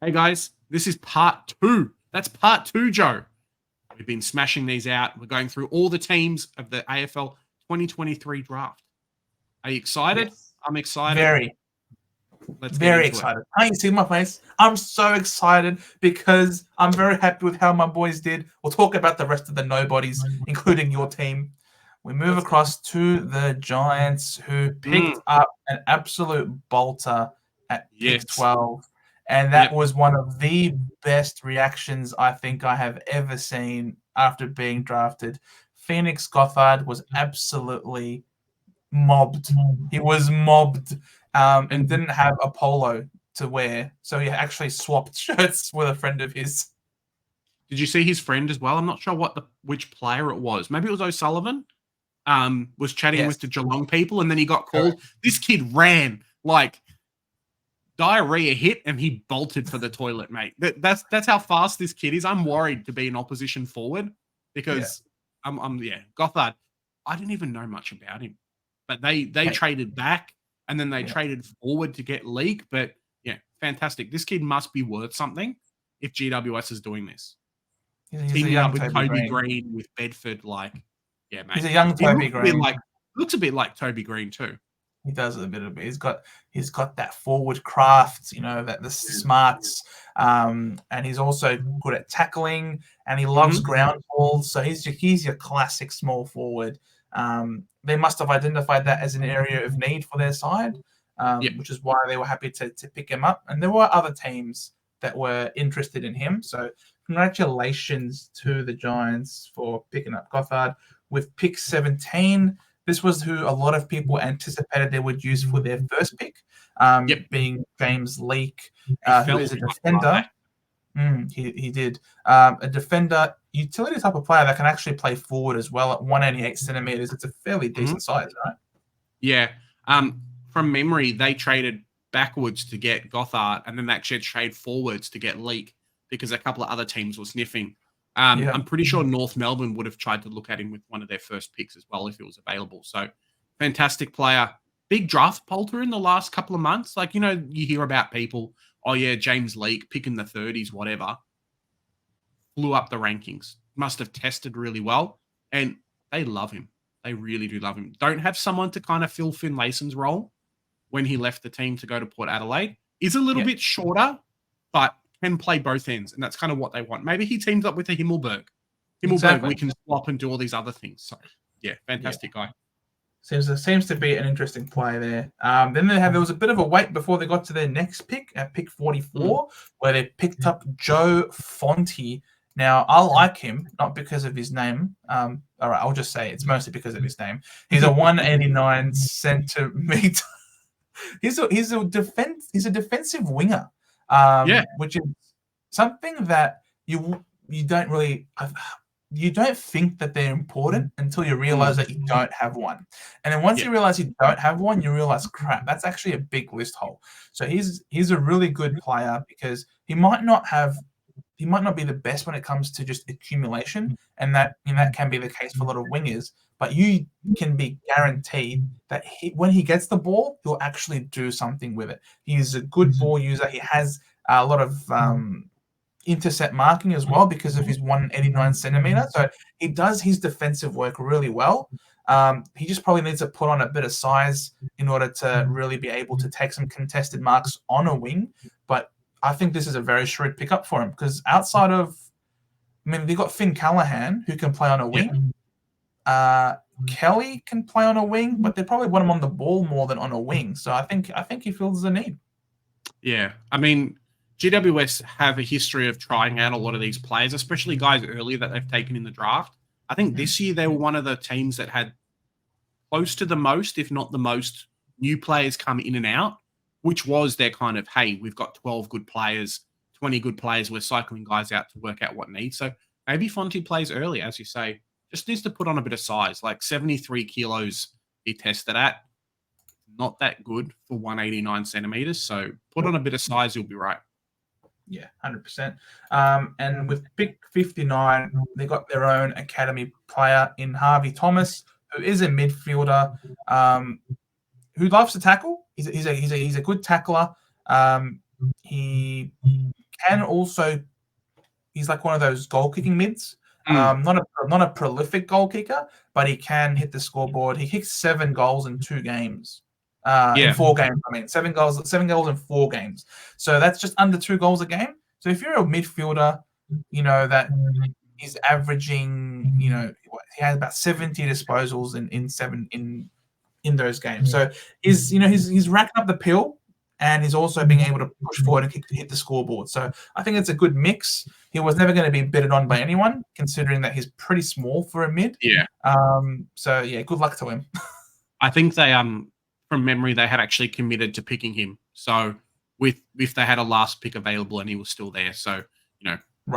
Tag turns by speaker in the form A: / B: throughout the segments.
A: Hey guys, this is part 2. That's part 2, Joe. We've been smashing these out. We're going through all the teams of the AFL 2023 draft. Are you excited?
B: Yes.
A: I'm excited.
B: Let's get into excited. It. Can't you see my face? I'm so excited because I'm very happy with how my boys did. We'll talk about the rest of the nobodies, including your team. We move across to the Giants, who picked up an absolute bolter at pick 12. And that was one of the best reactions I think I have ever seen after being drafted. Phoenix Gothard was absolutely mobbed. He was mobbed and didn't have a polo to wear. So he actually swapped shirts with a friend of his.
A: Did you see his friend as well? I'm not sure which player it was. Maybe it was O'Sullivan. Was chatting with the Geelong people, and then he got called. Correct. This kid ran like diarrhea hit, and he bolted for the toilet, mate. That's how fast this kid is. I'm worried to be an opposition forward because Gothard. I didn't even know much about him, but they traded back, and then they traded forward to get Leak. But yeah, fantastic. This kid must be worth something if GWS is doing this.
B: He's
A: teaming up with Toby Green with Bedford, yeah, mate.
B: He's a young Toby Green.
A: Looks a bit like Toby Green too.
B: He does a bit of it. He's got that forward craft, the smarts, and he's also good at tackling, and he loves ground balls. So he's your classic small forward. They must have identified that as an area of need for their side, which is why they were happy to pick him up. And there were other teams that were interested in him. So congratulations to the Giants for picking up Gothard. With pick 17, this was who a lot of people anticipated they would use for their first pick, being James Leak, who is a defender. He did. A defender, utility type of player that can actually play forward as well at 188 centimeters. It's a fairly decent size, right?
A: Yeah. From memory, they traded backwards to get Gothard, and then they actually trade forwards to get Leak because a couple of other teams were sniffing. I'm pretty sure North Melbourne would have tried to look at him with one of their first picks as well if it was available. So, fantastic player. Big draft bolter in the last couple of months. You hear about people, James Leak, pick in the 30s, whatever. Flew up the rankings. Must have tested really well. And they love him. They really do love him. Don't have someone to kind of fill Finlayson's role when he left the team to go to Port Adelaide. Is a little bit shorter, but can play both ends, and that's kind of what they want. Maybe he teams up with a Himmelberg. We can swap and do all these other things. So, yeah, fantastic guy.
B: Seems to be an interesting play there. Then there was a bit of a wait before they got to their next pick at pick 44, where they picked up Joe Fonte. Now, I like him, not because of his name. All right, I'll just say it's mostly because of his name. He's a 189 centimeter. He's a defensive winger. Which is something that you don't really you don't think that they're important until you realize that you don't have one, and then once you realize you don't have one, you realize crap, that's actually a big list hole. So he's a really good player because he might not be the best when it comes to just accumulation, and that can be the case for a lot of wingers. But you can be guaranteed that when he gets the ball, he'll actually do something with it. He's a good ball user. He has a lot of intercept marking as well because of his 189 centimeter. So he does his defensive work really well. He just probably needs to put on a bit of size in order to really be able to take some contested marks on a wing. But I think this is a very shrewd pickup for him because outside of, they've got Finn Callahan who can play on a wing. Kelly can play on a wing, but they probably want him on the ball more than on a wing. So I think he feels the need.
A: Yeah, GWS have a history of trying out a lot of these players, especially guys earlier that they've taken in the draft. I think this year they were one of the teams that had close to the most, if not the most, new players come in and out, which was their kind of, hey, we've got 12 good players, 20 good players, we're cycling guys out to work out what needs. So maybe Fonte plays early, as you say. Just needs to put on a bit of size, like 73 kilos he tested at. Not that good for 189 centimeters. So put on a bit of size, you'll be right.
B: Yeah, 100%. And with pick 59, they got their own academy player in Harvey Thomas, who is a midfielder who loves to tackle. He's a good tackler. He can also, he's like one of those goal kicking mids. Not a prolific goal kicker, but he can hit the scoreboard. He kicked 7 goals in 2 games. In 4 games, I mean, 7 goals in 4 games. So that's just under 2 goals a game. So if you're a midfielder, you know, that is averaging, you know, he has about 70 disposals in those games. So he's racking up the pill, and he's also being able to push forward and hit the scoreboard. So I think it's a good mix. He was never going to be bidded on by anyone, considering that he's pretty small for a mid.
A: Yeah.
B: So yeah, good luck to him.
A: I think they from memory they had actually committed to picking him. So if they had a last pick available and he was still there, so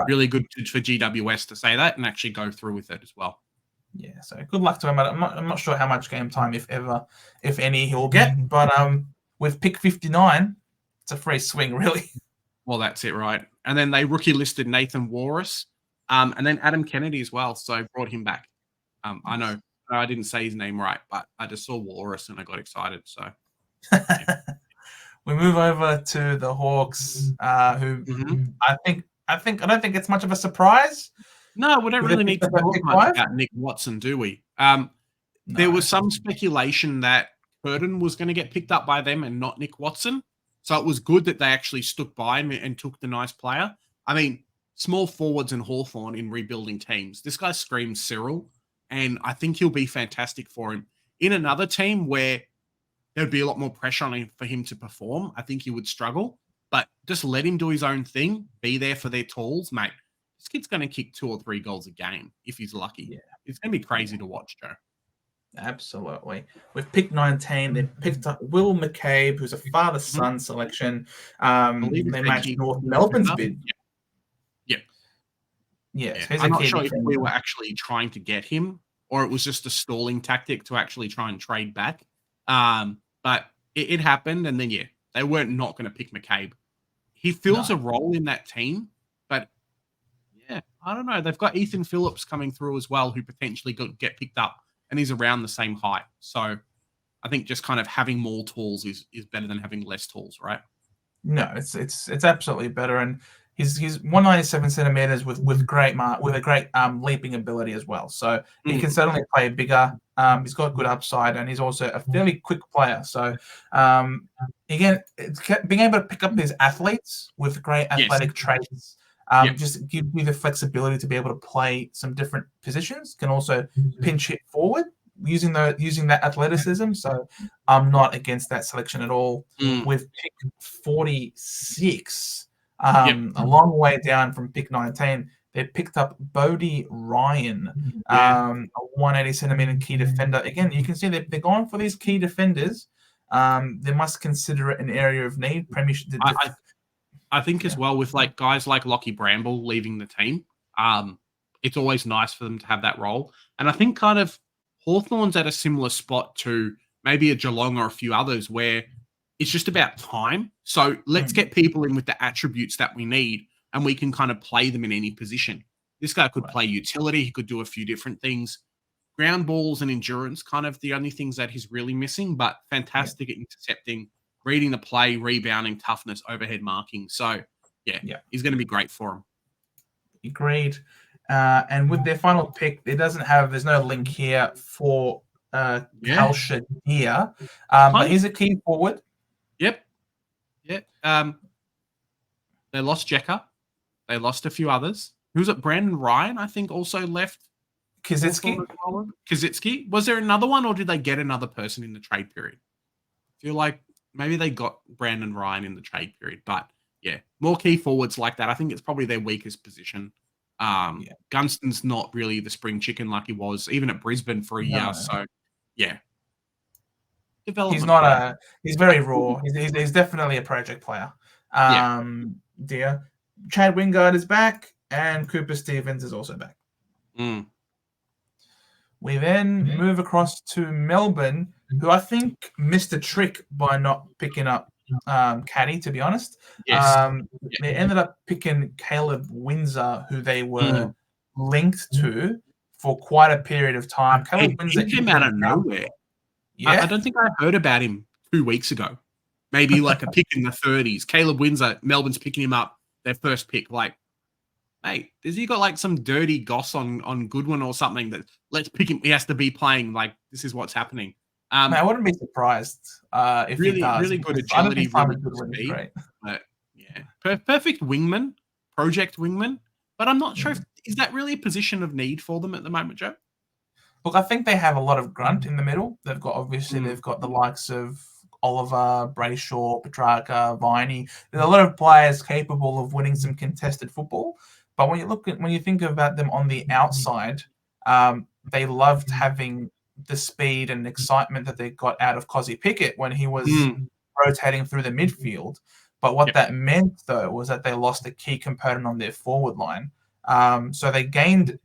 A: really good for GWS to say that and actually go through with it as well.
B: Yeah, so good luck to him. I'm not sure how much game time, if any, he'll get. But with pick 59, it's a free swing, really.
A: Well, that's it, right? And then they rookie listed Nathan Walrus, and then Adam Kennedy as well. So I brought him back. I know I didn't say his name right, but I just saw Walrus and I got excited. So yeah.
B: We move over to the Hawks, who I don't think it's much of a surprise.
A: No, we don't really need to talk much about Nick Watson, do we? There was some speculation that Curtin was going to get picked up by them and not Nick Watson. So it was good that they actually stuck by him and took the nice player. I mean, small forwards and Hawthorn in rebuilding teams. This guy screams Cyril, and I think he'll be fantastic for him. In another team where there'd be a lot more pressure on him for him to perform, I think he would struggle. But just let him do his own thing, be there for their tools, mate. This kid's going to kick 2 or 3 goals a game if he's lucky. Yeah. It's going to be crazy to watch, Joe.
B: Absolutely. With pick 19, they picked up Will McCabe, who's a father-son selection. They matched North Melbourne's bid. Yeah. So
A: I'm not sure if we were actually trying to get him or it was just a stalling tactic to actually try and trade back. But it happened, and then, they weren't not going to pick McCabe. He fills a role in that team, but I don't know. They've got Ethan Phillips coming through as well, who potentially could get picked up, and he's around the same height. So I think just kind of having more tools is better than having less tools, right?
B: No, it's absolutely better, and he's 197 centimeters with a great leaping ability as well. So he can certainly play bigger. He's got good upside, and he's also a fairly quick player. So again, being able to pick up these athletes with great athletic traits. Just give you the flexibility to be able to play some different positions. Can also pinch hit forward using that athleticism. So I'm not against that selection at all. With pick 46, a long way down from pick 19, they picked up Bodie Ryan, a 180 centimeter key defender. Again, you can see they're going for these key defenders. They must consider it an area of need. Premiership.
A: I think as well with guys like Lockie Bramble leaving the team, it's always nice for them to have that role. And I think kind of Hawthorn's at a similar spot to maybe a Geelong or a few others where it's just about time. So let's get people in with the attributes that we need and we can kind of play them in any position. This guy could play utility. He could do a few different things. Ground balls and endurance, kind of the only things that he's really missing, but fantastic at intercepting, reading the play, rebounding, toughness, overhead marking. So, he's going to be great for him.
B: Agreed. And with their final pick, there's no link here for Kalsha here. But he's a key forward.
A: Yep. They lost Jekka. They lost a few others. Who was it? Brandon Ryan, I think, also left. Kazitsky. Was there another one, or did they get another person in the trade period? I feel like maybe they got Brandon Ryan in the trade period, but more key forwards like that. I think it's probably their weakest position. Gunston's not really the spring chicken like he was, even at Brisbane for a year. So,
B: he's not he's very raw. He's definitely a project player. Chad Wingard is back, and Cooper Stevens is also back. We then move across to Melbourne, who I think missed a trick by not picking up Caddy, to be honest. They ended up picking Caleb Windsor, who they were linked to for quite a period of time. Caleb Windsor
A: came out of nowhere. I don't think I heard about him 2 weeks ago. Maybe like a pick in the 30s. Caleb Windsor, Melbourne's picking him up. their first pick. Like, hey, has he got like some dirty goss on Goodwin or something that let's pick him? He has to be playing. Like, this is what's happening.
B: I wouldn't be surprised if he does.
A: Really good
B: I don't
A: agility,
B: think
A: really
B: Simon
A: good
B: Goodwin is
A: speed.
B: great.
A: But yeah, perfect wingman, project wingman. But I'm not sure is that really a position of need for them at the moment, Joe?
B: Look, I think they have a lot of grunt in the middle. They've got they've got the likes of Oliver, Brayshaw, Petrarca, Viney. There's a lot of players capable of winning some contested football. But when you think about them on the outside, they loved having the speed and excitement that they got out of Cozzy Pickett when he was rotating through the midfield. But what that meant, though, was that they lost a key component on their forward line. So they gained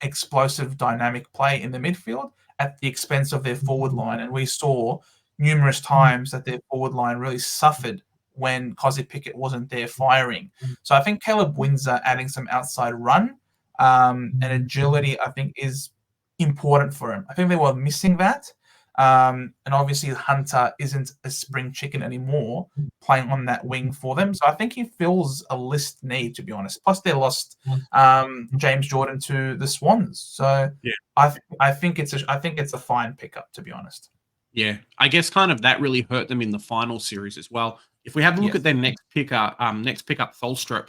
B: explosive, dynamic play in the midfield at the expense of their forward line. And we saw numerous times that their forward line really suffered when Cozzy Pickett wasn't there firing. So I think Caleb Windsor adding some outside run and agility, I think, is important for him. I think they were missing that. And obviously Hunter isn't a spring chicken anymore playing on that wing for them. So I think he fills a list need, to be honest. Plus they lost James Jordan to the Swans. So I think it's a fine pickup, to be honest.
A: Yeah, I guess kind of that really hurt them in the final series as well. If we have a look at their next pickup, Tholstrup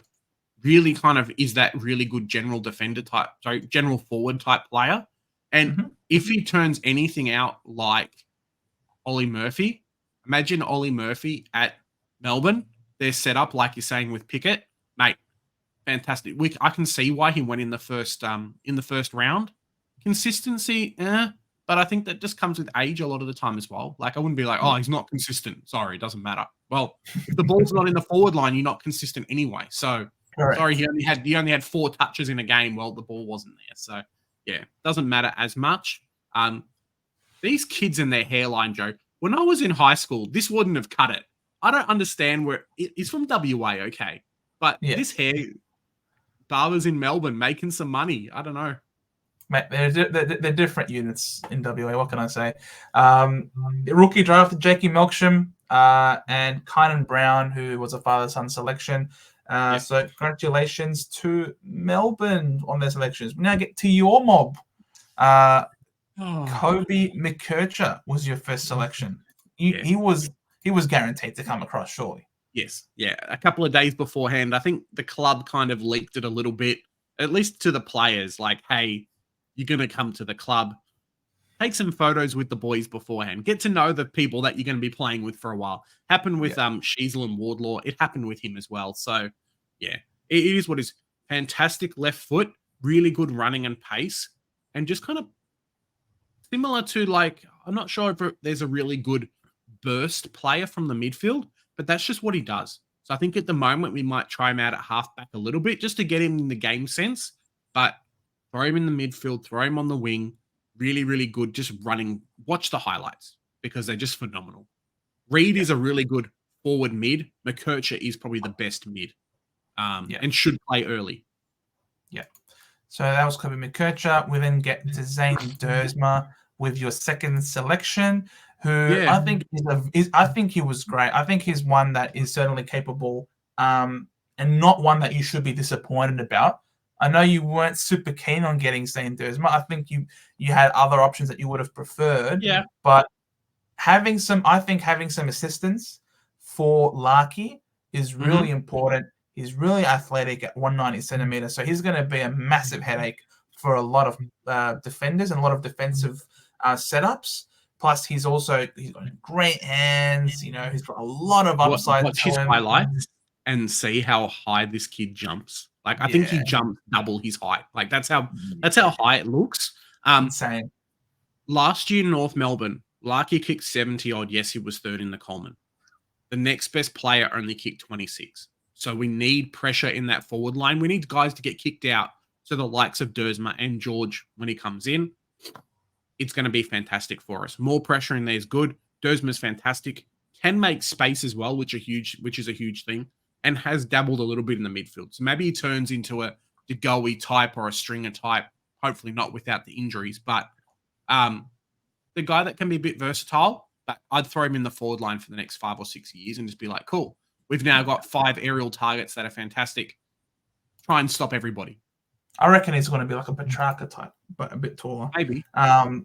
A: really kind of is that really good general forward type player. And if he turns anything out like Ollie Murphy, imagine Ollie Murphy at Melbourne. They're set up like you're saying with Pickett, mate. Fantastic. I can see why he went in the first round. Consistency, but I think that just comes with age a lot of the time as well. Like I wouldn't be like, oh, he's not consistent. Sorry, it doesn't matter. Well, if the ball's not in the forward line, you're not consistent anyway. So sorry, he only had 4 touches in a game. Well, the ball wasn't there. So yeah, doesn't matter as much. These kids and their hairline, Joe. When I was in high school, this wouldn't have cut it. I don't understand where he's from WA, okay, but this hair, barbers in Melbourne making some money. I don't know.
B: Mate, they're different units in WA. What can I say? Rookie drafted Jakey Melksham and Kynan Brown, who was a father-son selection. So congratulations to Melbourne on their selections. We now get to your mob. Kobe McKercher was your first selection. He was guaranteed to come across, surely.
A: Yes, yeah. A couple of days beforehand, I think the club kind of leaked it a little bit, at least to the players, like, hey, you're going to come to the club. Take some photos with the boys beforehand. Get to know the people that you're going to be playing with for a while. Happened with Sheasel and Wardlaw. It happened with him as well. So, yeah, it is what is fantastic left foot, really good running and pace, and just kind of similar to, like, I'm not sure if there's a really good burst player from the midfield, but that's just what he does. So I think at the moment we might try him out at halfback a little bit just to get him in the game sense, but throw him in the midfield, throw him on the wing. Really, really good. Just running. Watch the highlights because they're just phenomenal. Reed is a really good forward mid. McKercher is probably the best mid and should play early.
B: Yeah. So that was Kobe McKercher. We then get to Zane Dersma with your second selection, who I think I think he was great. I think he's one that is certainly capable and not one that you should be disappointed about. I know you weren't super keen on getting Zane Dersma. I think you had other options that you would have preferred.
A: Yeah.
B: But having some assistance for Larky is really important. He's really athletic at 190 centimeters, so he's going to be a massive headache for a lot of defenders and a lot of defensive setups. Plus, he's got great hands. You know, he's got a lot of upside.
A: Watch his highlights and see how high this kid jumps. Like I think he jumped double his height. Like that's how high it looks.
B: Insane.
A: Last year, North Melbourne, Larky kicked 70 odd. Yes, he was third in the Coleman. The next best player only kicked 26. So we need pressure in that forward line. We need guys to get kicked out. So the likes of Dersma and George, when he comes in, it's going to be fantastic for us. More pressure in there is good. Dersma's fantastic. Can make space as well, which is a huge thing, and has dabbled a little bit in the midfield. So maybe he turns into a DeGoey type or a Stringer type, hopefully not without the injuries, but the guy that can be a bit versatile, but I'd throw him in the forward line for the next 5 or 6 years and just be like, cool, We've now got 5 aerial targets that are fantastic. Try and stop everybody.
B: I reckon he's going to be like a Petrarca type, but a bit taller.
A: Maybe.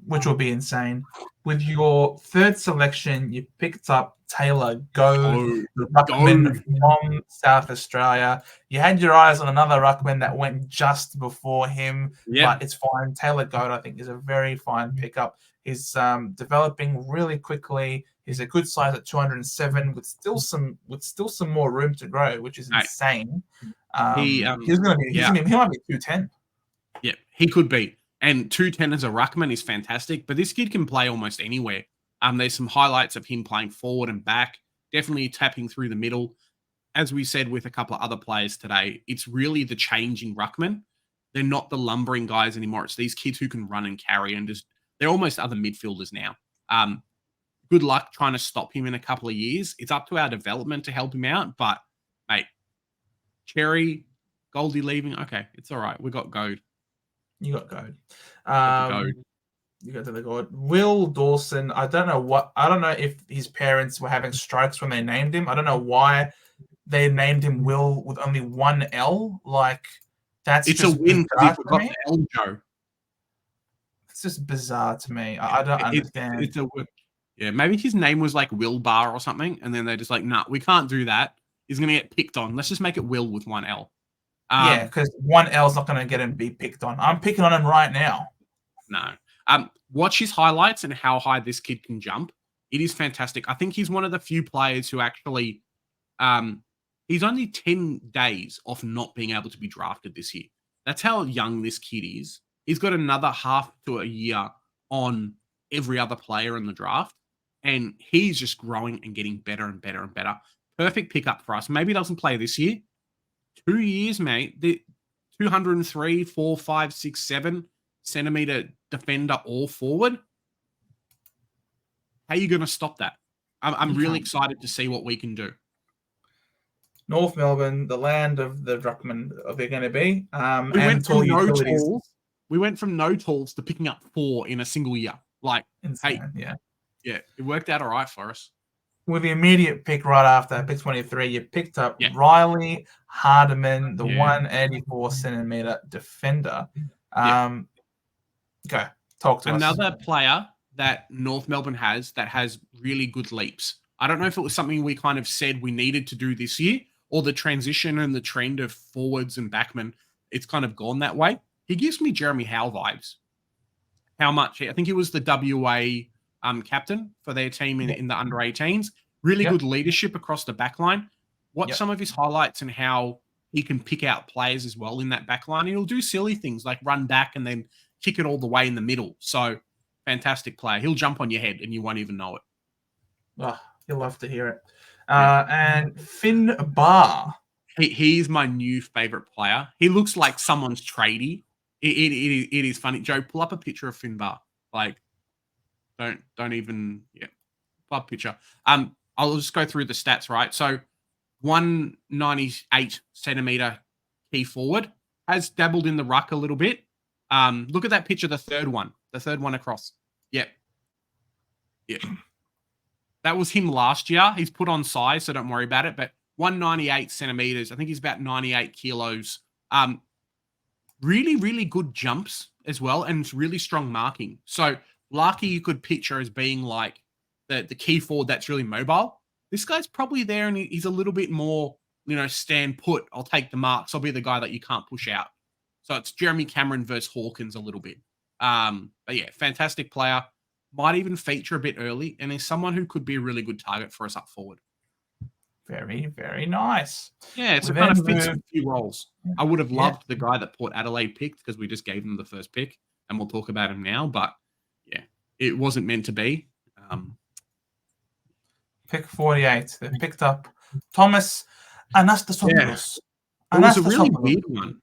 B: Which will be insane. With your third selection, you picked up Taylor Goad, the ruckman from South Australia. You had your eyes on another ruckman that went just before him, but it's fine. Taylor Goad, I think, is a very fine pickup. He's developing really quickly. He's a good size at 207, with still some more room to grow, which is insane. He might be 210.
A: Yeah, he could be. And 210 as a ruckman is fantastic, but this kid can play almost anywhere. There's some highlights of him playing forward and back, definitely tapping through the middle. As we said with a couple of other players today, it's really the changing ruckman. They're not the lumbering guys anymore. It's these kids who can run and carry, and they're almost other midfielders now. Good luck trying to stop him in a couple of years. It's up to our development to help him out, but, mate, Cherry, Goldie leaving, okay, it's all right. We got Goad.
B: You got Goad. You got the Goad. Will Dawson, I don't know if his parents were having strokes when they named him. I don't know why they named him Will with only one L. Like, it's
A: a win because he forgot the L, Joe.
B: It's just bizarre to me. I don't understand.
A: It's a win. Yeah, maybe his name was like Will Bar or something, and then they're just like, nah, we can't do that. He's going to get picked on. Let's just make it Will with one L.
B: Yeah, because one L is not going to get him be picked on. I'm picking on him right now.
A: No. Watch his highlights and how high this kid can jump. It is fantastic. I think he's one of the few players who actually, he's only 10 days off not being able to be drafted this year. That's how young this kid is. He's got another half to a year on every other player in the draft, and he's just growing and getting better and better and better. Perfect pickup for us. Maybe he doesn't play this year. 2 years, mate. The 203, 4, 5, 6, 7 centimeter defender all forward. How are you going to stop that? I'm really excited to see what we can do.
B: North Melbourne, the land of the ruckman, they're going to be.
A: We went from no tools to picking up 4 in a single year. Like,
B: insane,
A: yeah, it worked out all right for us.
B: With the immediate pick right after pick 23, you picked up Riley Hardiman, the 184 centimeter defender. Go talk to us.
A: Another player that North Melbourne has that has really good leaps. I don't know if it was something we kind of said we needed to do this year, or the transition and the trend of forwards and backmen, it's kind of gone that way. He gives me Jeremy Howe vibes. How much? I think he was the WA captain for their team in the under-18s. Really good leadership across the back line. Watch some of his highlights and how he can pick out players as well in that back line. He'll do silly things like run back and then kick it all the way in the middle. So, fantastic player. He'll jump on your head and you won't even know it.
B: Oh, you'll love to hear it. And Finn Barr.
A: He's my new favorite player. He looks like someone's tradie. It is funny. Joe, pull up a picture of Finn Barr. Like, don't even pull up a picture. I'll just go through the stats, right? So 198 centimeter key forward, has dabbled in the ruck a little bit. Look at that picture, the third one across. Yep. That was him last year. He's put on size, so don't worry about it. But 198 centimeters, I think he's about 98 kilos. Really, really good jumps as well, and really strong marking. So Larky you could picture as being like the key forward that's really mobile. This guy's probably there, and he's a little bit more, stand put. I'll take the marks. I'll be the guy that you can't push out. So it's Jeremy Cameron versus Hawkins a little bit. But yeah, fantastic player. Might even feature a bit early, and is someone who could be a really good target for us up forward.
B: Very, very nice.
A: Yeah, it's kind of fits a few roles. I would have loved the guy that Port Adelaide picked because we just gave him the first pick, and we'll talk about him now. But yeah, it wasn't meant to be.
B: Pick 48. They picked up Thomas Anastasopoulos.
A: It was a really weird one.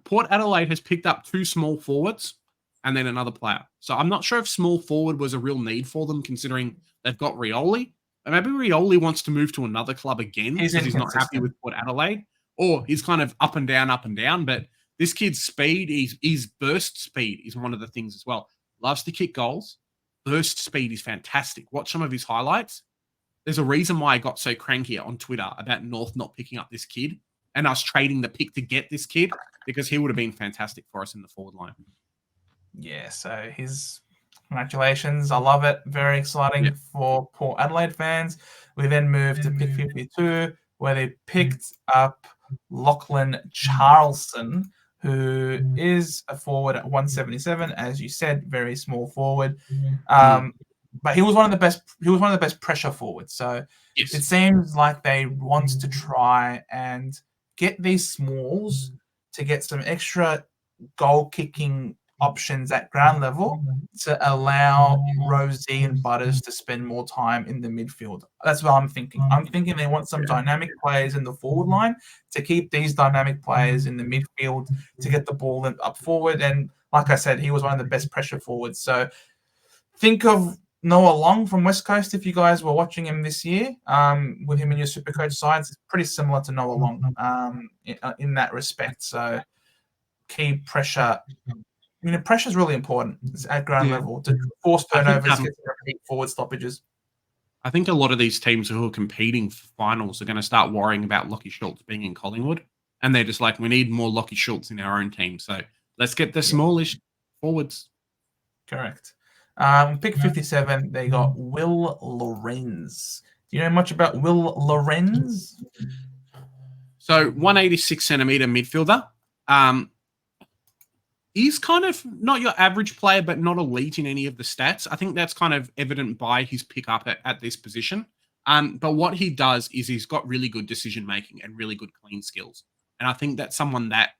A: Port Adelaide has picked up 2 small forwards and then another player. So I'm not sure if small forward was a real need for them, considering they've got Rioli. And maybe Rioli wants to move to another club again because he's not happy with Port Adelaide. Or he's kind of up and down. But this kid's speed, his burst speed is one of the things as well. Loves to kick goals. Burst speed is fantastic. Watch some of his highlights. there's a reason why I got so cranky on Twitter about North not picking up this kid and us trading the pick to get this kid because he would have been fantastic for us in the forward line.
B: Yeah, so congratulations. I love it. Very exciting for Port Adelaide fans. We then moved to pick 52, where they picked up Lachlan Charlson, who is a forward at 177, as you said, very small forward. But he was one of the best. He was one of the best pressure forwards. So it seems like they want to try and get these smalls to get some extra goal kicking options at ground level to allow Rosie and Butters to spend more time in the midfield. That's what I'm thinking. I'm thinking they want some dynamic players in the forward line to keep these dynamic players in the midfield to get the ball up forward. And like I said, he was one of the best pressure forwards. So think of Noah Long from West Coast if you guys were watching him this year. With him in your Supercoach sides, it's pretty similar to Noah Long in that respect. So key pressure. I mean, pressure is really important at ground level to force turnovers, get forward stoppages.
A: I think a lot of these teams who are competing for finals are going to start worrying about Lockie Schultz being in Collingwood. And they're just like, we need more Lockie Schultz in our own team. So let's get the smallish forwards.
B: Correct. Pick 57, they got Will Lorenz. Do you know much about Will Lorenz?
A: So 186 centimeter midfielder. He's kind of not your average player, but not elite in any of the stats. I think that's kind of evident by his pickup at this position. But what he does is he's got really good decision-making and really good clean skills. And I think that's someone that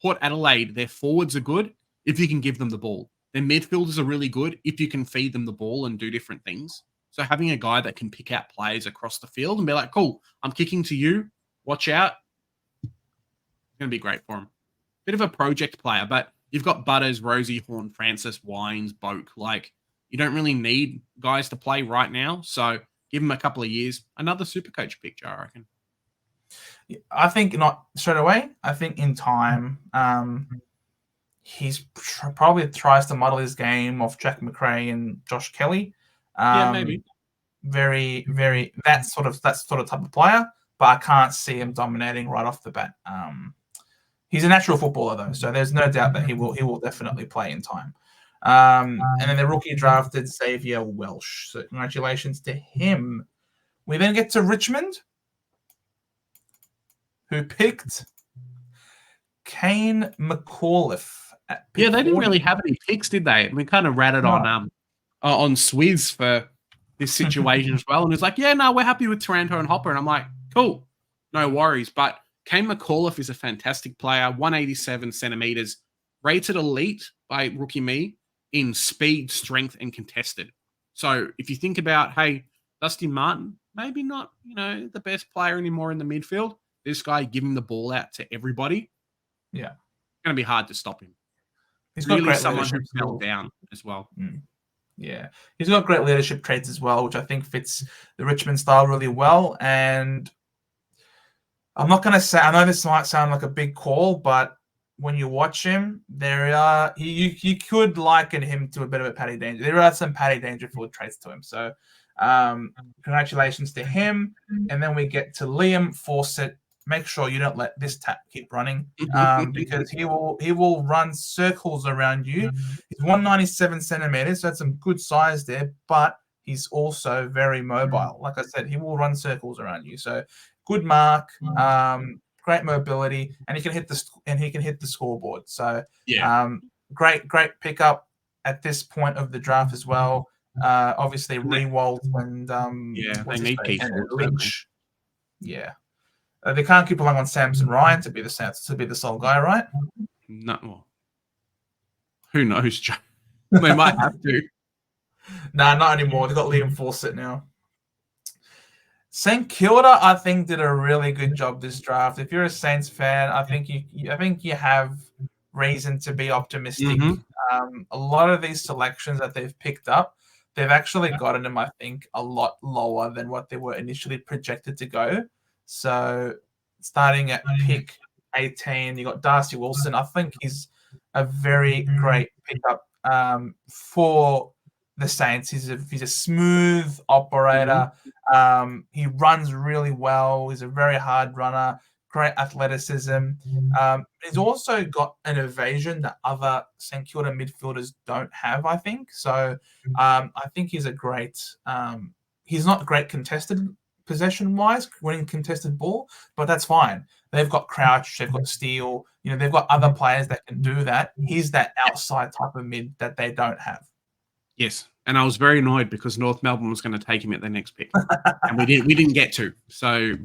A: Port Adelaide, their forwards are good if you can give them the ball. Their midfielders are really good if you can feed them the ball and do different things. So having a guy that can pick out players across the field and be like, cool, I'm kicking to you, watch out, it's going to be great for him. Bit of a project player, but you've got Butters, Rosie, Horn, Francis, Wines, Boak. Like, you don't really need guys to play right now. So give him a couple of years. Another Supercoach picture, I reckon.
B: I think not straight away. I think in time, he's probably tries to model his game off Jack McRae and Josh Kelly.
A: Maybe.
B: Very, very that sort of type of player, but I can't see him dominating right off the bat. He's a natural footballer though, so there's no doubt that he will definitely play in time. And then the rookie drafted Xavier Welsh. So congratulations to him. We then get to Richmond, who picked Kane McAuliffe.
A: They didn't really have any picks, did they? We kind of ratted on Swizz for this situation as well. And it's like, we're happy with Taranto and Hopper. And I'm like, cool, no worries. But Kane McAuliffe is a fantastic player, 187 centimeters, rated elite by Rookie Me in speed, strength, and contested. So if you think about, hey, Dustin Martin, maybe not, the best player anymore in the midfield. This guy giving the ball out to everybody.
B: Yeah.
A: It's going to be hard to stop him.
B: He's
A: really
B: got great
A: someone who
B: leadership
A: fell down as well.
B: Yeah. He's got great leadership traits as well, which I think fits the Richmond style really well. And I'm not going to say, I know this might sound like a big call, but when you watch him, you could liken him to a bit of a Paddy Danger. There are some Paddy Dangerfield traits to him. So congratulations to him. And then we get to Liam Fawcett. Make sure you don't let this tap keep running because he will run circles around you. He's 197 centimeters, so that's some good size there, but he's also very mobile. Like I said, he will run circles around you. So good mark, great mobility, and he can hit the scoreboard. So great pickup at this point of the draft as well. Obviously Rewald and
A: they need
B: Lynch. Yeah. They can't keep relying on Samson Ryan to be the sole guy, right?
A: No. Well, who knows, Joe? They might have to.
B: Nah, not anymore. They've got Liam Fawcett now. St Kilda, I think, did a really good job this draft. If you're a Saints fan, I think you have reason to be optimistic. A lot of these selections that they've picked up, they've actually gotten them, I think, a lot lower than what they were initially projected to go. So starting at pick 18, you got Darcy Wilson. I think he's a very great pickup for the Saints. He's a smooth operator. He runs really well. He's a very hard runner, great athleticism. He's also got an evasion that other St Kilda midfielders don't have, I think. So I think he's a great. He's not great contested possession-wise, winning contested ball, but that's fine. They've got Crouch, they've got Steele, they've got other players that can do that. He's that outside type of mid that they don't have.
A: Yes, and I was very annoyed because North Melbourne was going to take him at their next pick, and we didn't get to. So,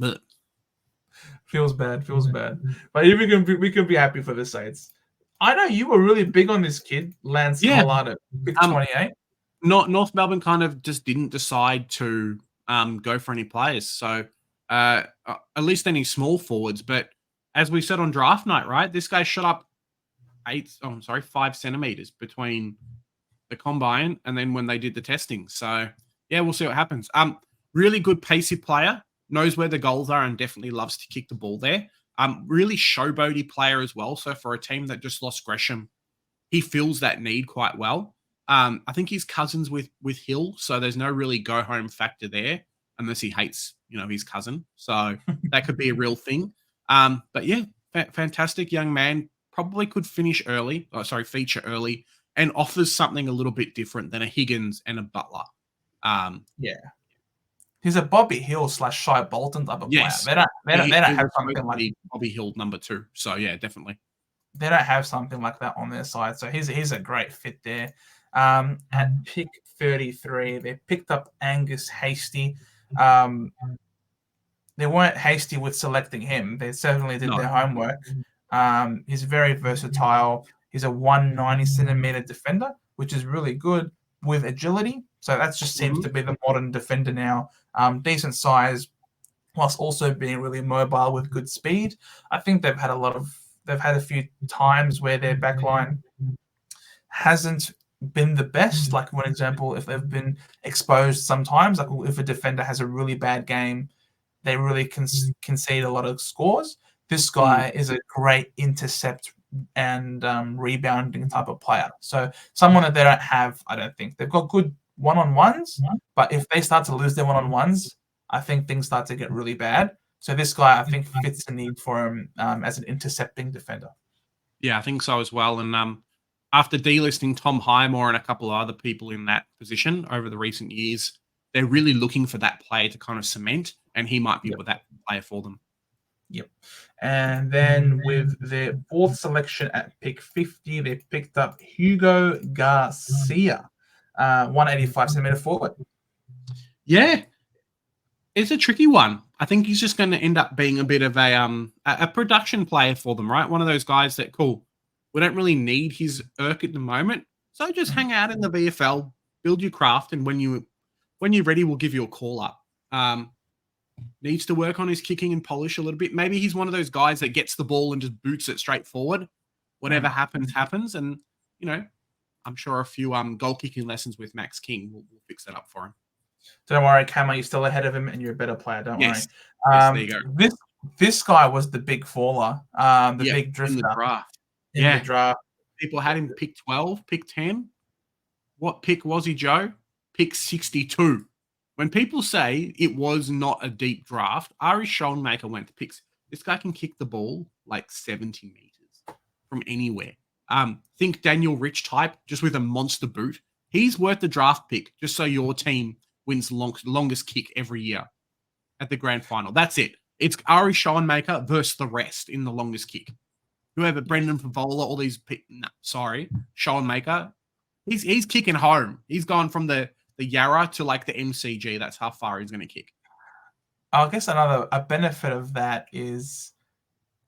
B: feels bad, but we can be happy for the Saints. I know you were really big on this kid, Lance Collard, pick 28.
A: North Melbourne kind of just didn't decide to go for any players. So at least any small forwards. But as we said on draft night, right, this guy shot up 5 centimeters between the combine and then when they did the testing. So yeah, we'll see what happens. Really good pacey player, knows where the goals are and definitely loves to kick the ball there. Really showboaty player as well. So for a team that just lost Gresham, he fills that need quite well. I think he's cousins with Hill, so there's no really go home factor there unless he hates, his cousin. So that could be a real thing. But yeah, fantastic young man. Probably could feature early, and offers something a little bit different than a Higgins and a Butler.
B: He's a Bobby Hill / Shai Bolton type of player. They don't have something like
A: Bobby Hill number 2. So yeah, definitely.
B: They don't have something like that on their side. So he's a great fit there. At pick 33, they picked up Angus Hasty. They weren't hasty with selecting him. They certainly did their homework. He's very versatile. He's a 190 centimeter defender, which is really good with agility. So that just seems to be the modern defender now. Decent size, whilst also being really mobile with good speed. I think they've had a few times where their backline hasn't been the best. Like, for example, if they've been exposed sometimes, like if a defender has a really bad game, they really concede a lot of scores. This guy is a great intercept and rebounding type of player. So someone that they don't have, I don't think. They've got good one-on-ones, but if they start to lose their one-on-ones, I think things start to get really bad. So this guy, I think, fits the need for him as an intercepting defender.
A: Yeah, I think so as well. And after delisting Tom Highmore and a couple of other people in that position over the recent years, they're really looking for that player to kind of cement, and he might be that player for them.
B: Yep. And then with their fourth selection at pick 50, they picked up Hugo Garcia, 185 centimeter forward.
A: Yeah. It's a tricky one. I think he's just going to end up being a bit of a production player for them, right? One of those guys that, cool, we don't really need his irk at the moment, so just hang out in the VFL, build your craft, and when you're ready, we'll give you a call up. Needs to work on his kicking and polish a little bit. Maybe he's one of those guys that gets the ball and just boots it straight forward. Whatever happens. And, I'm sure a few goal kicking lessons with Max King will fix that up for him.
B: Don't worry, Camo, you're still ahead of him and you're a better player. Don't worry.
A: Yes, there you go.
B: This guy was the big faller, big drifter.
A: In the draft.
B: The draft.
A: People had him pick 12, pick 10. What pick was he, Joe? Pick 62. When people say it was not a deep draft, Ari Schoenmaker went to picks. This guy can kick the ball like 70 meters from anywhere. Think Daniel Rich type, just with a monster boot. He's worth the draft pick just so your team wins longest kick every year at the grand final. That's it. It's Ari Schoenmaker versus the rest in the longest kick. Whoever, Brendan Favola, all these people. No, sorry, Schoenmaker. He's kicking home. He's gone from the Yarra to like the MCG. That's how far he's going to kick.
B: I guess a benefit of that is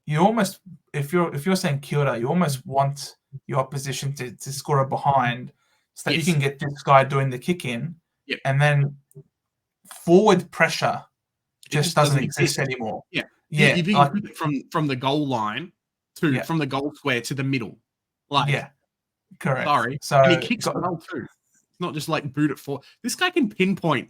B: you almost, if you're saying Kilda, you almost want your opposition to score a behind so that you can get this guy doing the kick in, and then forward pressure just doesn't exist anymore.
A: Yeah. You think from the goal line to from the goal square to the middle.
B: Correct.
A: Sorry.
B: So
A: and he kicks well too. It's not just like boot it for. This guy can pinpoint,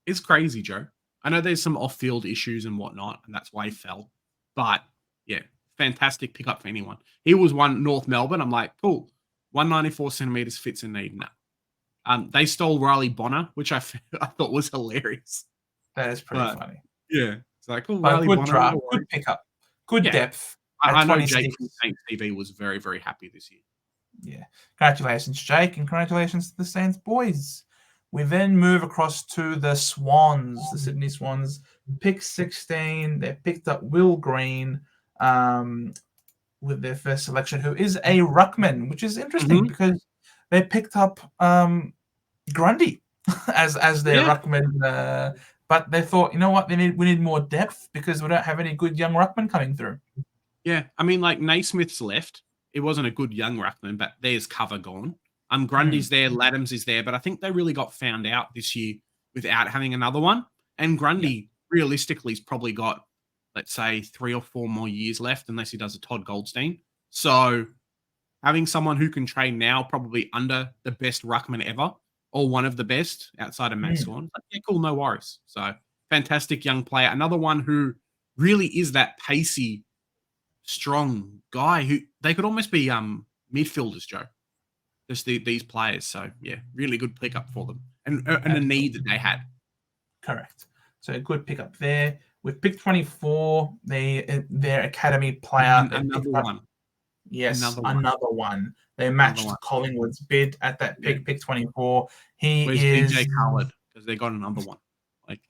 A: it's crazy, Joe. I know there's some off-field issues and whatnot, and that's why he fell. But yeah, fantastic pickup for anyone. He was one North Melbourne. I'm like, cool. 194 centimeters fits a need now. They stole Riley Bonner, which I thought was hilarious.
B: That is pretty funny.
A: Yeah. It's like, oh,
B: But
A: Riley
B: good
A: Bonner.
B: draft, good pickup, good depth.
A: I know
B: 26.
A: Jake from Saints TV was very, very happy this year.
B: Yeah. Congratulations, Jake, and congratulations to the Saints boys. We then move across to the Swans, the Sydney Swans. Pick 16. They picked up Will Green with their first selection, who is a ruckman, which is interesting because they picked up Grundy as their ruckman. But they thought, you know what, we need more depth because we don't have any good young ruckman coming through.
A: Yeah, I mean, like Naismith's left. It wasn't a good young ruckman, but there's cover gone. Grundy's there, Laddams is there, but I think they really got found out this year without having another one. And Grundy, realistically, has probably got, let's say, 3 or 4 more years left, unless he does a Todd Goldstein. So having someone who can train now, probably under the best ruckman ever, or one of the best outside of Matt Swan, like, yeah, cool, no worries. So fantastic young player. Another one who really is that pacey, strong guy who they could almost be midfielders, Joe. Just these players. So, yeah, really good pickup for them and a need that they had.
B: Correct. So a good pickup there. With pick 24, their academy player.
A: Another one.
B: Yes, another one. They matched Collingwood's bid at that pick 24.
A: Where's DJ Khaled? Because they got another one. Like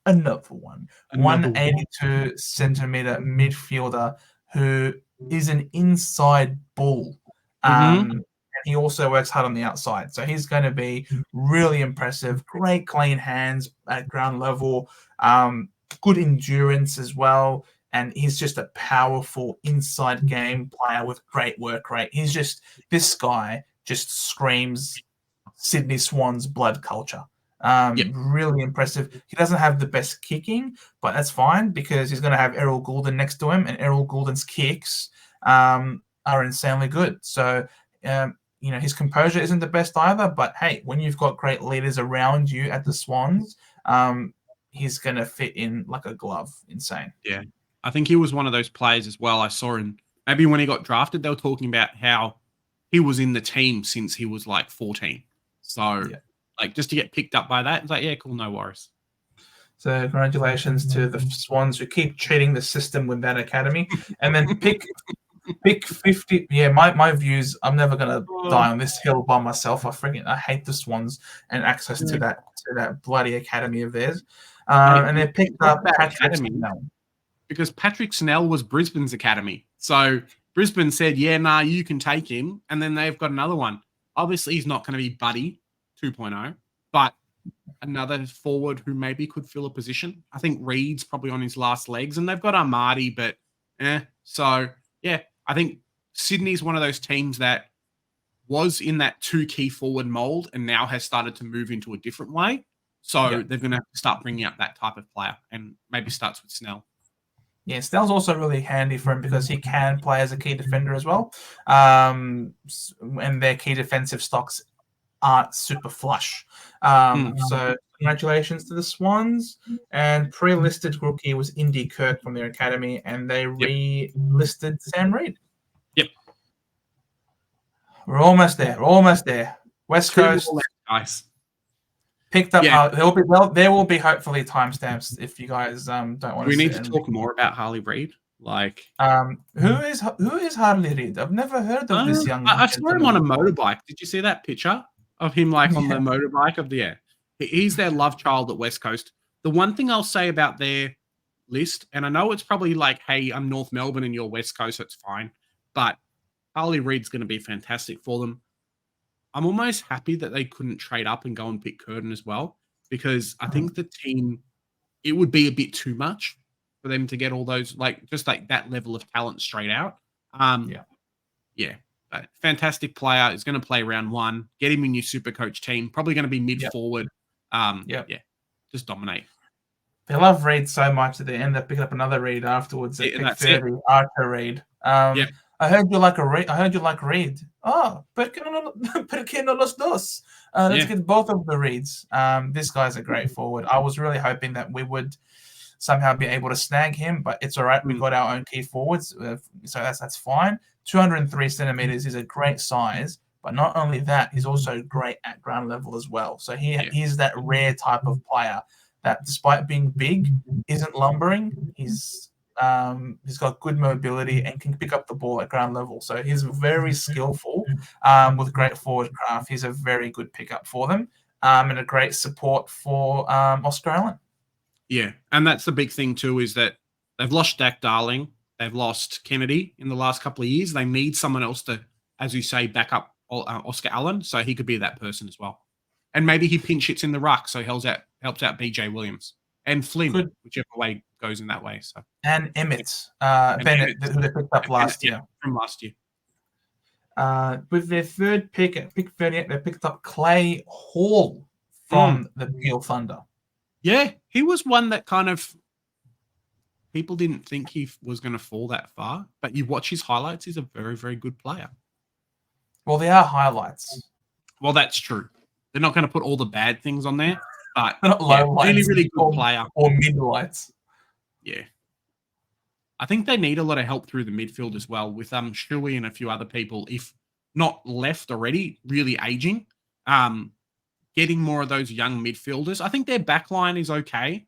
B: another one. 182 centimeter midfielder who is an inside bull. And he also works hard on the outside. So he's going to be really impressive. Great clean hands at ground level. Good endurance as well. And he's just a powerful inside game player with great work rate. This guy just screams Sydney Swans blood culture. Really impressive. He doesn't have the best kicking, but that's fine because he's going to have Errol Goulden next to him, and Errol Goulden's kicks are insanely good. So, his composure isn't the best either, but hey, when you've got great leaders around you at the Swans, he's going to fit in like a glove. Insane.
A: Yeah. I think he was one of those players as well. I saw him, maybe when he got drafted, they were talking about how he was in the team since he was like 14. So, like, just to get picked up by that, it's like, yeah, cool, no worries.
B: So, congratulations to the Swans who keep cheating the system with that academy. And then pick 50. Yeah, my views, I'm never going to die on this hill by myself. I hate the Swans and access to that bloody academy of theirs. And they picked up Patrick Snell.
A: Because Patrick Snell was Brisbane's academy. So Brisbane said, you can take him. And then they've got another one. Obviously, he's not going to be Buddy 2.0, but another forward who maybe could fill a position. I think Reed's probably on his last legs, and they've got Armadi, but So, yeah, I think Sydney's one of those teams that was in that 2 key forward mold and now has started to move into a different way. So they're going to have to start bringing up that type of player, and maybe starts with Snell.
B: Yeah, Snell's also really handy for him because he can play as a key defender as well. And their key defensive stocks aren't super flush. So congratulations to the Swans. And pre-listed rookie was Indy Kirk from their academy, and they re-listed Sam Reid.
A: Yep.
B: We're almost there. West Coast.
A: Nice.
B: Picked up. There will be hopefully timestamps if you guys don't want to.
A: We need to talk more about Harley Reid. Like,
B: who is Harley Reid? I've never heard of this young.
A: I saw him on a motorbike. Did you see that picture of him on the motorbike of the air? He's their love child at West Coast. The one thing I'll say about their list, and I know it's probably like, hey, I'm North Melbourne and you're West Coast, so it's fine. But Harley Reid's going to be fantastic for them. I'm almost happy that they couldn't trade up and go and pick Curtin as well, because I think the team, it would be a bit too much for them to get all those, just that level of talent straight out. But fantastic player. Is going to play round 1. Get him in your super coach team. Probably going to be mid forward. Just dominate.
B: They love Reid so much that they end up picking up another Reid afterwards. At pick 30, Archer Reid. I heard you like Reid. Oh, ¿por qué no los dos? Let's get both of the Reids. This guy's a great forward. I was really hoping that we would somehow be able to snag him, but it's all right. We've got our own key forwards, so that's fine. 203 centimeters is a great size, but not only that, he's also great at ground level as well. So he's that rare type of player that despite being big, isn't lumbering. He's got good mobility and can pick up the ball at ground level. So he's very skillful with great forward craft. He's a very good pickup for them and a great support for Oscar Allen.
A: Yeah, and that's the big thing too, is that they've lost Dak Darling, they've lost Kennedy in the last couple of years. They need someone else to, as you say, back up Oscar Allen, so he could be that person as well. And maybe he pinch hits in the ruck, so he helps out BJ Williams and Flynn, whichever way goes in that way. So
B: and Emmett Bennett, who they picked up last year.
A: From last year.
B: With their third pick at pick 38, they picked up Clay Hall from the Peel Thunder.
A: Yeah, he was one that kind of people didn't think he was going to fall that far, but you watch his highlights, he's a very, very good player.
B: Well, they are highlights.
A: Well, that's true. They're not going to put all the bad things on there, but
B: really,
A: really good player.
B: Or mid-lights.
A: Yeah. I think they need a lot of help through the midfield as well with Shuey and a few other people, if not left already, really aging. Getting more of those young midfielders. I think their back line is okay.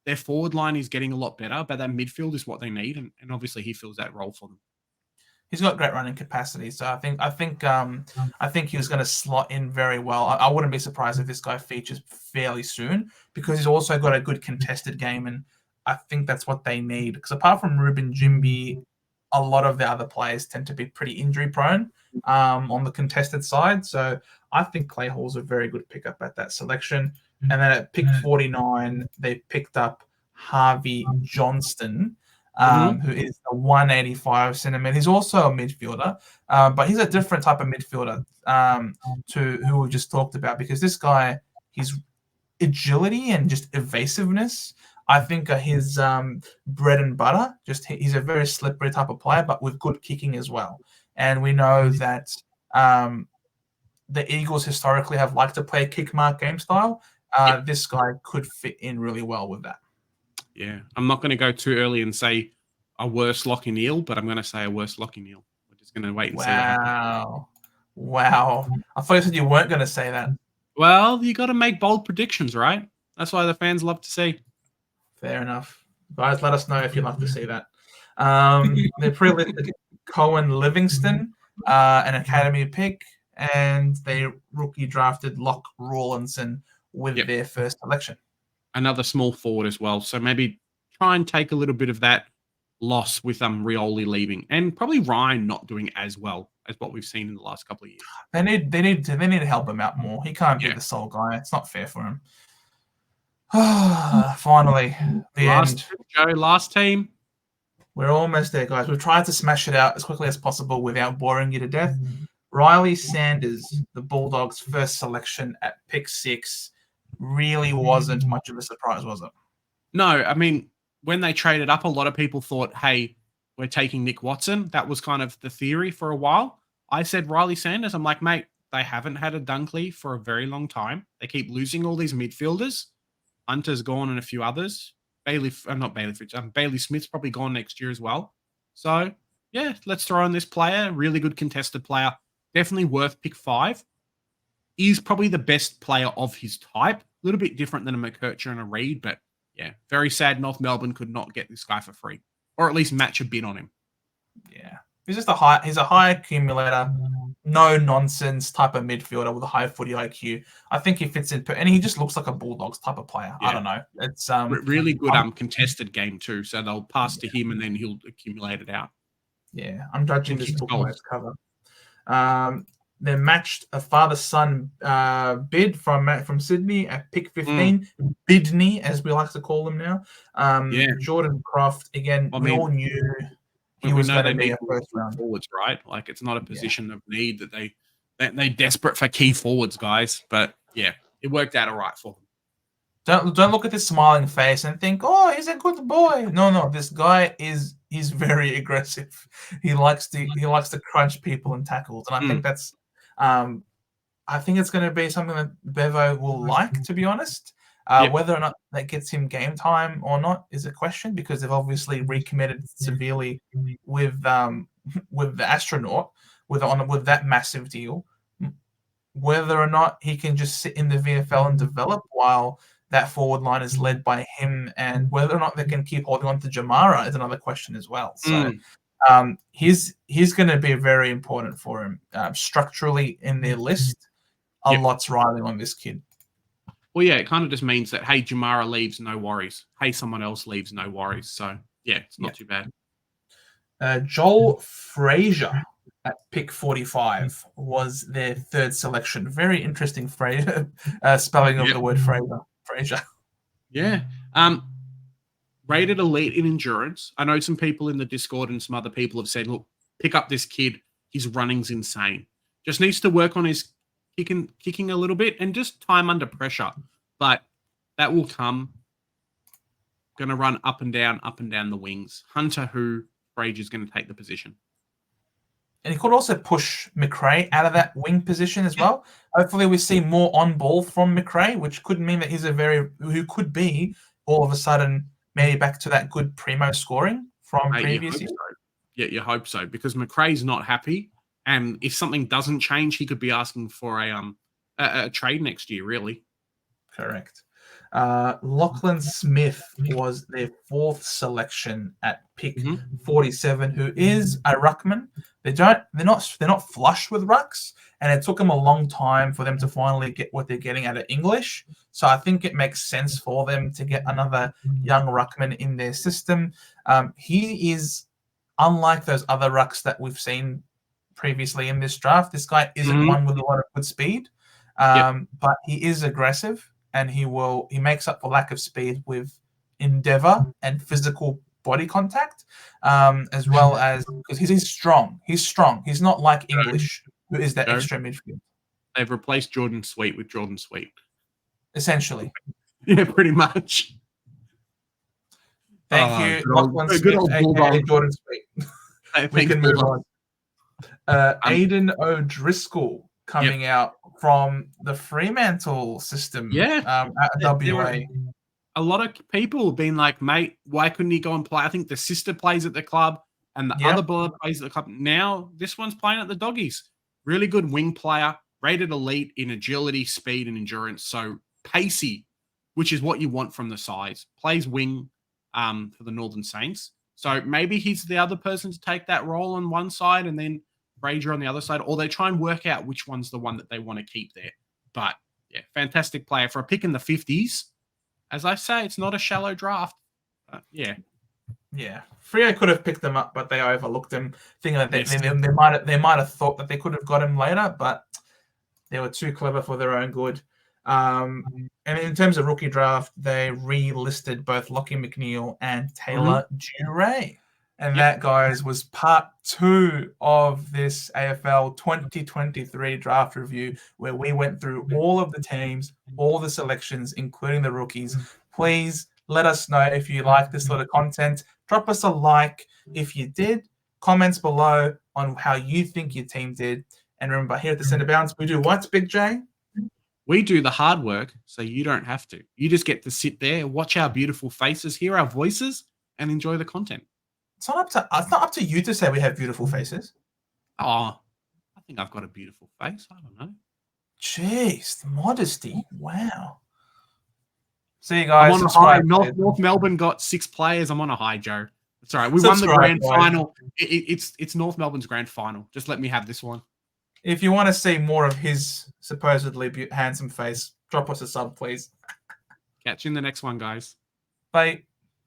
A: Their forward line is getting a lot better, but that midfield is what they need, and obviously he fills that role for them.
B: He's got great running capacity, so I think he was going to slot in very well. I wouldn't be surprised if this guy features fairly soon because he's also got a good contested game, and I think that's what they need. Because apart from Ruben Jimby, a lot of the other players tend to be pretty injury prone on the contested side. So I think Clay Hall's a very good pickup at that selection. And then at pick 49, they picked up Harvey Johnston, who is a 185 centimeter. He's also a midfielder, but he's a different type of midfielder to who we just talked about, because this guy, his agility and just evasiveness, I think, are his bread and butter. He's a very slippery type of player, but with good kicking as well. And we know that the Eagles historically have liked to play a kick mark game style. This guy could fit in really well with that.
A: Yeah, I'm not going to go too early and say a worse Lockie Neal, but I'm going to say a worse Lockie Neal. We're just going to wait and see what happens.
B: Wow. I thought you said you weren't going to say that.
A: Well, you got to make bold predictions, right? That's why the fans love to see.
B: Fair enough. Guys, let us know if you'd like to see that. They pre-listed Cohen Livingston, an academy pick, and they rookie drafted Locke Rawlinson with their first selection.
A: Another small forward as well. So maybe try and take a little bit of that loss with Rioli leaving, and probably Ryan not doing as well as what we've seen in the last couple of years.
B: They need to help him out more. He can't be the sole guy. It's not fair for him. Finally,
A: last team.
B: We're almost there, guys. We've tried to smash it out as quickly as possible without boring you to death. Riley Sanders, the Bulldogs' first selection at pick 6, really wasn't much of a surprise, was it?
A: No, I mean, when they traded up, a lot of people thought, hey, we're taking Nick Watson. That was kind of the theory for a while. I said Riley Sanders. I'm like, mate, they haven't had a Dunkley for a very long time. They keep losing all these midfielders. Hunter's gone and a few others. Bailey Smith's probably gone next year as well. So, yeah, let's throw in this player. Really good contested player. Definitely worth pick 5. He's probably the best player of his type. A little bit different than a McKercher and a Reed, but yeah, very sad North Melbourne could not get this guy for free, or at least match a bid on him.
B: Yeah. He's a high accumulator, no nonsense type of midfielder with a high footy IQ. I think he fits in, and he just looks like a Bulldogs type of player. Yeah. I don't know. It's
A: really good contested game too. So they'll pass to him and then he'll accumulate it out.
B: Yeah, I'm judging this book by its cover. They matched a father-son bid from Sydney at pick 15, Bidney, as we like to call them now. Jordan Croft, again, we all knew he was going to be a first round
A: forwards, right? Like, it's not a position of need that they're desperate for key forwards, guys. But yeah, it worked out all right for them.
B: Don't look at this smiling face and think, oh, he's a good boy. No, this guy he's very aggressive. He likes to crunch people and tackles, and I think that's I think it's going to be something that Bevo will like, to be honest. Whether or not that gets him game time or not is a question, because they've obviously recommitted severely with the astronaut with that massive deal. Whether or not he can just sit in the VFL and develop while that forward line is led by him, and whether or not they can keep holding on to Jamara is another question as well. So he's going to be very important for him structurally in their list. A lot's riding on this kid.
A: Well, yeah, it kind of just means that, hey, Jamara leaves, no worries. Hey, someone else leaves, no worries. So, yeah, it's not too bad.
B: Joel Frazier at pick 45 was their third selection. Very interesting spelling of the word Frazier.
A: Yeah. Rated elite in endurance. I know some people in the Discord and some other people have said, look, pick up this kid. His running's insane. Just needs to work on his kicking a little bit and just time under pressure. But that will come. Going to run up and down the wings. Hunter who Frazier's going to take the position.
B: And he could also push McRae out of that wing position as well. Hopefully we see more on ball from McRae, which could mean that he's who could be all of a sudden maybe back to that good primo scoring from previous years.
A: So. Yeah, you hope so, because McRae's not happy. And if something doesn't change, he could be asking for a trade next year, really.
B: Correct. Lachlan Smith was their fourth selection at pick 47, who is a ruckman. They're not flush with rucks, and it took them a long time for them to finally get what they're getting out of English. So I think it makes sense for them to get another young ruckman in their system. He is unlike those other rucks that we've seen previously in this draft. This guy isn't one with a lot of good speed, but he is aggressive. And he makes up for lack of speed with endeavor and physical body contact, as well as because he's strong. He's strong. He's not like English, who is that extra midfield.
A: They've replaced Jordan Sweet with Jordan Sweet.
B: Essentially.
A: Yeah, pretty much.
B: Thank you, Lachlan Smith, aka Jordan Sweet. We can move on. Aiden O'Driscoll coming out from the Fremantle system at WA.
A: A lot of people have been like, mate, why couldn't he go and play? I think the sister plays at the club and the other brother plays at the club. Now this one's playing at the Doggies. Really good wing player, rated elite in agility, speed, and endurance. So pacey, which is what you want from the size. Plays wing for the Northern Saints. So maybe he's the other person to take that role on one side and then Frazier on the other side, or they try and work out which one's the one that they want to keep there. But yeah, fantastic player for a pick in the 50s. As I say, it's not a shallow draft. Yeah.
B: Freo could have picked them up, but they overlooked him, thinking that they might have thought that they could have got him later, but they were too clever for their own good. And in terms of rookie draft, they relisted both Lockie McNeil and Taylor Duray. And that, guys, was part 2 of this AFL 2023 draft review, where we went through all of the teams, all the selections, including the rookies. Please let us know if you like this sort of content. Drop us a like if you did. Comments below on how you think your team did. And remember, here at the Centre Bounce, we do what, Big J?
A: We do the hard work, so you don't have to. You just get to sit there, watch our beautiful faces, hear our voices, and enjoy the content.
B: It's not up to you to say we have beautiful faces.
A: Oh, I think I've got a beautiful face. I don't know.
B: Jeez, the modesty. Wow. See you guys.
A: I'm on a high. North Melbourne got 6 players. I'm on a high, Joe. It's all right. We won the grand final. It's North Melbourne's grand final. Just let me have this one.
B: If you want to see more of his supposedly handsome face, drop us a sub, please.
A: Catch you in the next one, guys.
B: Bye.